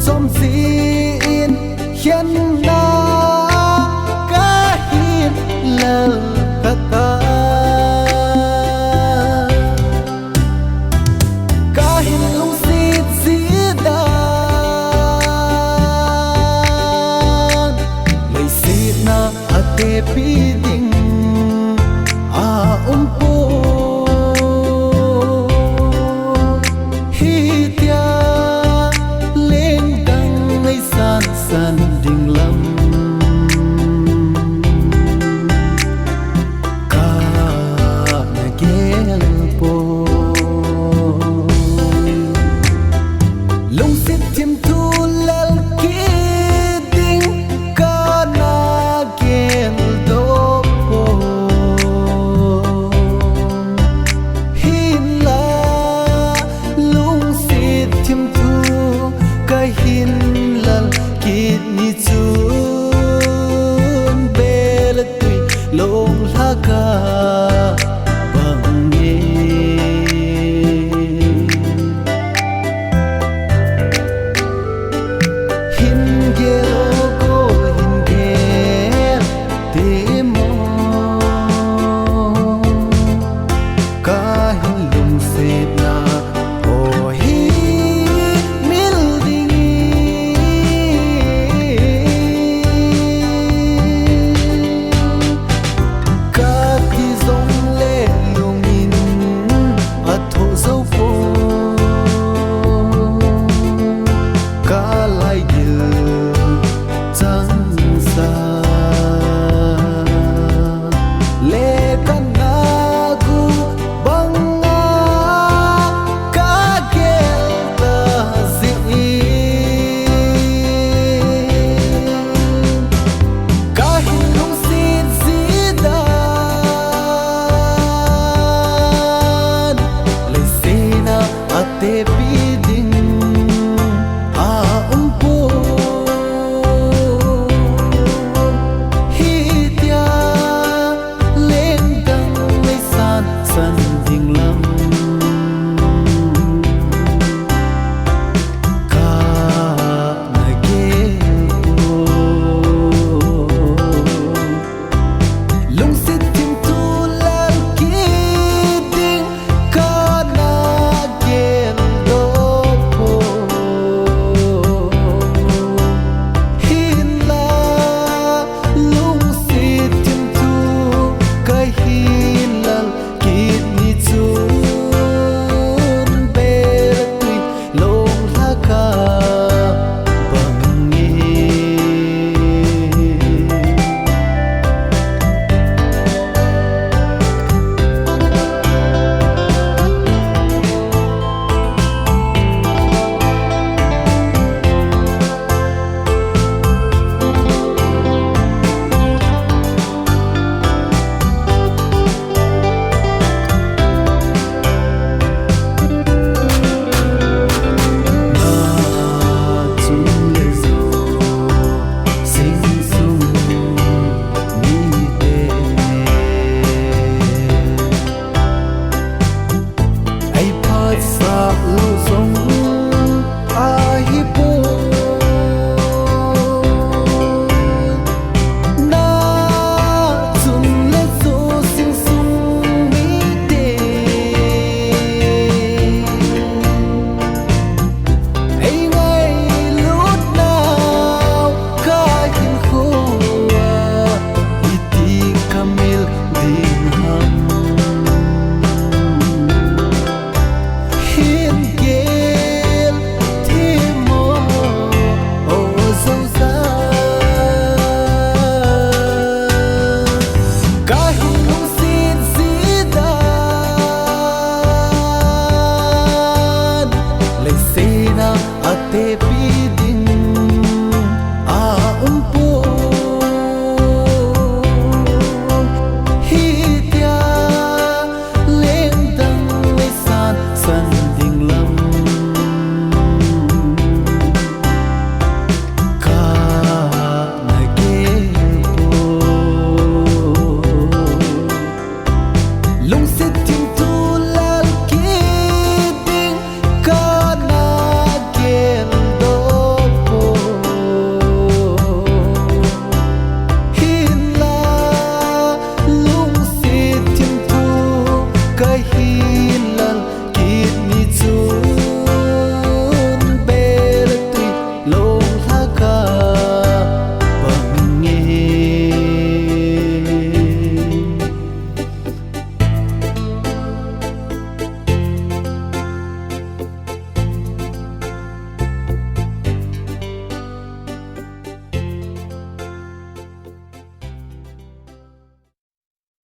som zin hiền na ka hin lơ kata ka hin lung sit zida lei sit na ate pi ding a po san ding lam ka na gel po lung sit tim tu lal ki ding ka na gel do po hin la lung sit tim tu ka hin lal kit ni chun bel tui long laka bang nge hin gel ko hin gel te mo ka hin lung se na o hi mil ding te pi ding a po hi tia lên dang lấy san san ding lam ka na ge po lung sit tim tu lan ki ding ka na te pi ding a po hi tia lên dang lấy san san ding lam ka na ge po lung sit tim tu lal ki ding ka na do hi